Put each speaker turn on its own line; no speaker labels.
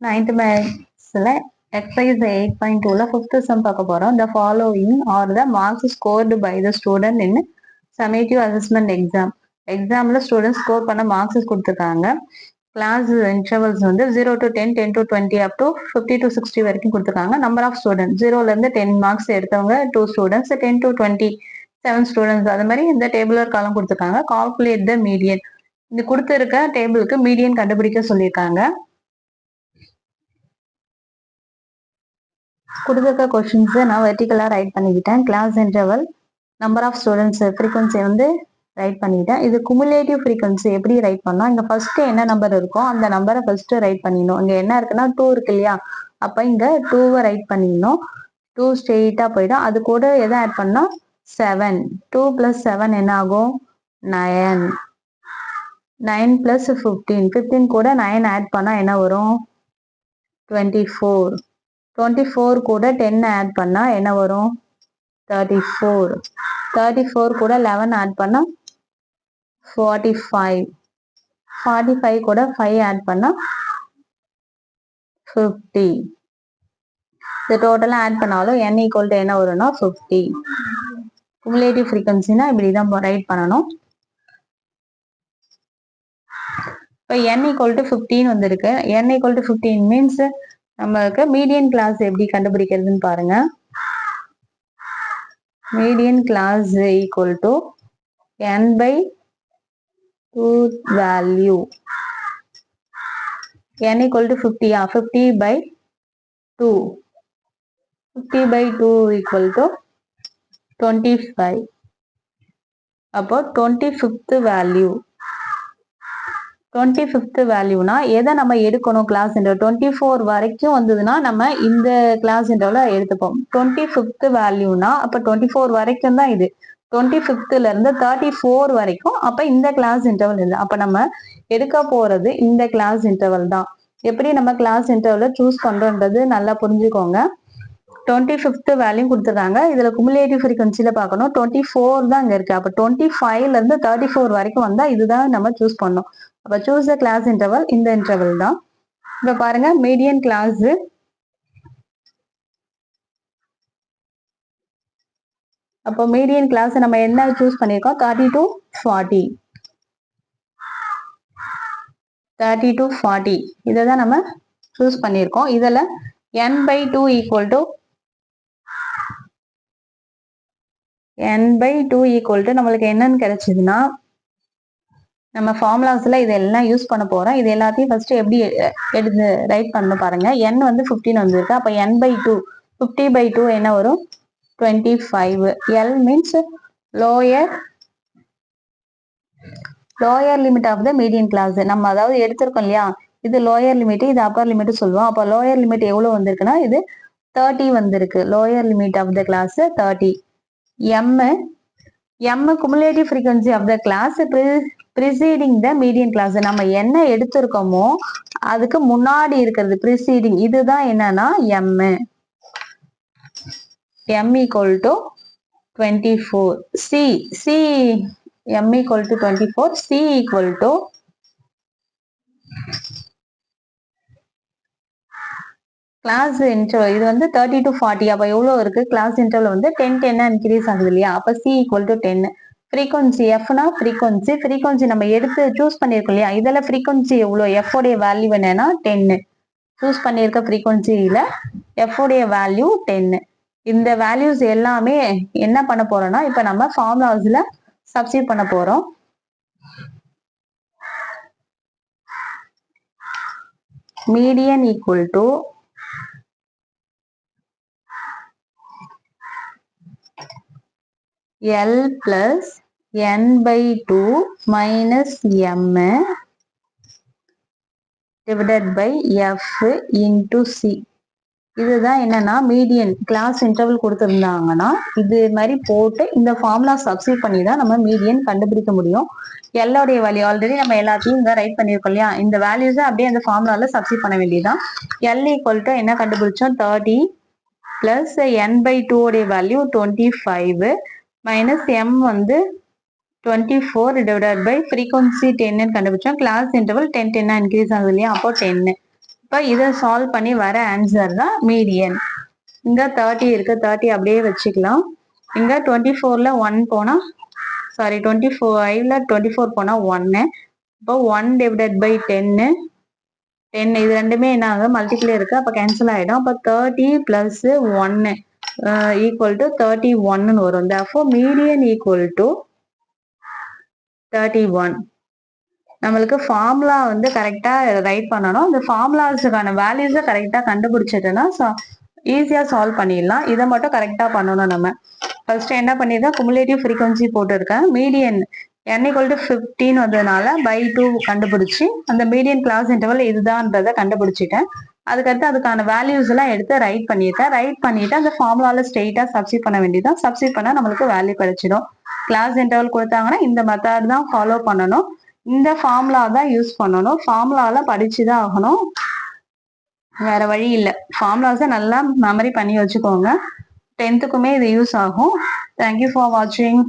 9th மேத்ஸ்ல exercise 8.2ல 5th sum பார்க்க போறோம். The following are the marks scored by the student in summative assessment exam. எக்ஸாம்ல student score பண்ண marks கொடுத்துருக்காங்க. Class intervals வந்து 0 to 10, 10 to 20 up to 50 to 60 வரைக்கும் கொடுத்துருக்காங்க. Number of student 0ல இருந்து 10 marks எடுத்தவங்க 2 ஸ்டூடெண்ட்ஸ், 10 to 20 7 ஸ்டூடெண்ட்ஸ். அது மாதிரி இந்த டேபிளர் காலம் கொடுத்துருக்காங்க. Calculate the median. இது கொடுத்துருக்க டேபிளுக்கு மீடியன் கண்டுபிடிக்க சொல்லியிருக்காங்க. கொடுத்துருக்க கொஸ்டின்ஸை நான் வெர்டிக்கலாக ரைட் பண்ணிக்கிட்டேன். Class interval, number of students, frequency வந்து ரைட் பண்ணிக்கிட்டேன். இது குமுலேட்டிவ் ஃப்ரீக்வன்சி எப்படி ரைட் பண்ணோம்? இங்கே ஃபர்ஸ்ட் என்ன நம்பர் இருக்கோ அந்த நம்பரை ஃபர்ஸ்ட் ரைட் பண்ணிடணும். இங்கே என்ன இருக்குன்னா 2 இருக்கு இல்லையா? அப்போ இங்கே 2வை ரைட் பண்ணிடணும். 2 ஸ்ட்ரெயிட்டாக போயிடும். அது கூட எதை ஆட் பண்ணால் 7. 2 + 7 என்ன ஆகும்? 9. 9 + 15. 15 கூட 9 ஆட் பண்ணால் என்ன வரும்? 24. 24 கூட 10 ஆட் பண்ணா என்ன வரும்? 34. 34 கூட 11 ஆட் பண்ணா 45. 45 கூட 5 ஆட் பண்ணா 50. இது டோட்டலா ஆட் பண்ணாலும் n ஈக்குவல் டு என்ன வரும்னா 50. குமுலேட்டிவ் ஃப்ரீக்வன்சினா இப்படிதான் ரைட் பண்ணணும். இப்போ n ஈக்குவல் டு 15 வந்திருக்கு. n ஈக்குவல் டு 15 மீன்ஸ் நமக்கு மீடியன் கிளாஸ் எப்படி கண்டுபிடிக்கிறதுன்னு பாருங்க. Median class equal to n/2 value. n equal to 50. 50/2. 50/2 equal to 25. அப்போ 25th வேல்யூ. 25th வேல்யூனா எதை நம்ம எடுக்கணும்? கிளாஸ் இன்டர்வல் 24 வரைக்கும் வந்ததுன்னா நம்ம இந்த கிளாஸ் இன்டர்வலை எடுத்துப்போம். 25th வேல்யூனா அப்போ 24 வரைக்கும் தான் இது. 25th இருந்து 34 வரைக்கும் அப்ப இந்த கிளாஸ் இன்டர்வல் இல்லை. அப்ப நம்ம எடுக்க போறது இந்த கிளாஸ் இன்டர்வல் தான். எப்படி நம்ம கிளாஸ் இன்டர்வலை சூஸ் பண்றோன்றது நல்லா புரிஞ்சுக்கோங்க. 25th வேல்யூ கொடுத்துருக்காங்க. இதுல குமுலேட்டிவ் ஃப்ரீக்வன்சில பார்க்கணும். 24 தான் இங்க இருக்கு. அப்ப 25ல இருந்து 34 வரைக்கும் வந்தா இதுதான் நம்ம சூஸ் பண்ணோம். அப்ப சூஸ் த கிளாஸ் இன்டர்வல், இந்த இன்டர்வல் தான். இப்ப பாருங்க மீடியன் கிளாஸ். அப்போ மீடியன் கிளாஸ் நம்ம என்ன சூஸ் பண்ணியிருக்கோம்? 30 to 40. 30 to 40 இதை தான் நம்ம சூஸ் பண்ணியிருக்கோம். இதுல n/2 ஈக்குவல் டு நம்மளுக்கு என்னன்னு கிடைச்சதுன்னா, நம்ம ஃபார்முலாஸ்ல இதெல்லாம் யூஸ் பண்ண போறோம். இது எல்லாத்தையும் ஃபர்ஸ்ட் எப்படி எடுத்து ரைட் பண்ண பாருங்க. n வந்து 15 வந்திருக்கு. அப்ப n/2 50/2 என்ன வரும்? 25. L means lower limit of the median class. நம்ம அதாவது எடுத்திருக்கோம் இல்லையா? இது லோயர் லிமிட், இது அப்பர் லிமிட் சொல்லுவோம். அப்ப லோயர் லிமிட் எவ்வளவு வந்திருக்குன்னா இது 30 வந்திருக்கு. Lower limit of the class 30. m cumulative frequency of the class preceding the median class. நம்ம என்ன எடுத்திருக்கோமோ அதுக்கு முன்னாடி இருக்கிறது ப்ரிசீடிங். இதுதான் என்னன்னா m equal to 24. c m equal to 24. c equal to class interval. இது வந்து 30 to 40. அப்ப எவ்வளவு இருக்கு? கிளாஸ் இன்டர்வல் வந்து 10 இன்க்ரீஸ் ஆகுது இல்லையா? அப்ப c ஈக்குவல் டு 10. ஃப்ரீக்வன்சி fனா ஃப்ரீக்வன்சி நம்ம எடுத்து சூஸ் பண்ணிருக்கோம் இல்லையா? இதுல ஃப்ரீக்வன்சி எவ்வளவு? f உடைய வேல்யூ என்னன்னா 10. சூஸ் பண்ணிருக்க ஃப்ரீக்வன்சியில f உடைய வேல்யூ 10. இந்த வேல்யூஸ் எல்லாமே என்ன பண்ண போறோம்னா இப்ப நம்ம ஃபார்முலாஸ்ல சப்ஸ்டிட்யூட் பண்ண போறோம். Median equal to L plus n/2 minus m divided by f into c. இதுதான் என்னன்னா மீடியன். கிளாஸ் இன்டர்வல் கொடுத்துருந்தாங்கன்னா இது மாதிரி போட்டு இந்த ஃபார்முலா சப்ஸ்டிட்யூட் பண்ணி தான் நம்ம மீடியன் கண்டுபிடிக்க முடியும். எல்லோடைய வேல்யூ ஆல்ரெடி நம்ம எல்லாத்தையும் இங்க ரைட் பண்ணியிருக்கோம் இல்லையா? இந்த வேல்யூஸை அப்படியே அந்த ஃபார்முலால சப்ஸ்டிட்யூட் பண்ண வேண்டியதுதான். L ஈக்குவல் டு என்ன கண்டுபிடிச்சோம்? 30 பிளஸ் n/2 உடைய வேல்யூ 25 மைனஸ் m வந்து 24 டிவைடட் பை ஃப்ரீக்வன்சி 10 கண்டுபிடிச்சோம். கிளாஸ் இன்டர்வல் 10 இன்க்ரீஸ் ஆகுது இல்லையா? அப்போ 10. இப்போ இதை சால்வ் பண்ணி வர ஆன்சர் தான் மீடியன். இங்க 30 இருக்கு, 30 அப்படியே வச்சுக்கலாம். இங்க 24ல 1 போனா, சாரி 25ல 24 போனா 1. இப்போ 1 டிவைடட் பை 10, 10 இது ரெண்டுமே என்ன ஆகும், மல்டிப்ளை இருக்கு, அப்ப கேன்சல் ஆயிடும். அப்ப 30 பிளஸ் 1 ஈக்குவல் டு 31 வரும். therefore median equal to 31. நம்மளுக்கு ஃபார்முலா வந்து கரெக்டா ரைட் பண்ணணும். இந்த ஃபார்முலாஸுக்கான வேல்யூஸை கரெக்டா கண்டுபிடிச்சிட்டோம்னா ஈஸியா சால்வ் பண்ணிடலாம். இதை மட்டும் கரெக்டா பண்ணணும். நம்ம ஃபர்ஸ்ட் என்ன பண்ணிருக்கேன், குமுலேட்டிவ் ஃப்ரீக்வன்சி போட்டிருக்கேன். மீடியன் n ஈக்குவல் டு 15 வந்ததுனால பை 2 கண்டுபிடிச்சி அந்த மீடியன் கிளாஸ் இன்டர்வல் இதுதான்றதை கண்டுபிடிச்சிட்டேன். அதுக்கடுத்து அதுக்கான வேல்யூஸ் எல்லாம் எடுத்து ரைட் பண்ணிட்டேன். ரைட் பண்ணிட்டு அந்த ஃபார்முலால ஸ்ட்ரெயிட்டா சப்ஸ்டிட் பண்ண வேண்டியதான். சப்ஸ்டிட் பண்ணா நம்மளுக்கு வேல்யூ கிடைச்சிடும். கிளாஸ் இன்டர்வல் கொடுத்தாங்கன்னா இந்த மெத்தட் தான் ஃபாலோ பண்ணணும். இந்த ஃபார்முலா தான் யூஸ் பண்ணணும். ஃபார்முலால படிச்சுதான் ஆகணும், வேற வழி இல்லை. ஃபார்முலாஸை நல்லா மெமரி பண்ணி வச்சுக்கோங்க. 10th இது யூஸ் ஆகும். தேங்க்யூ ஃபார் வாட்சிங்.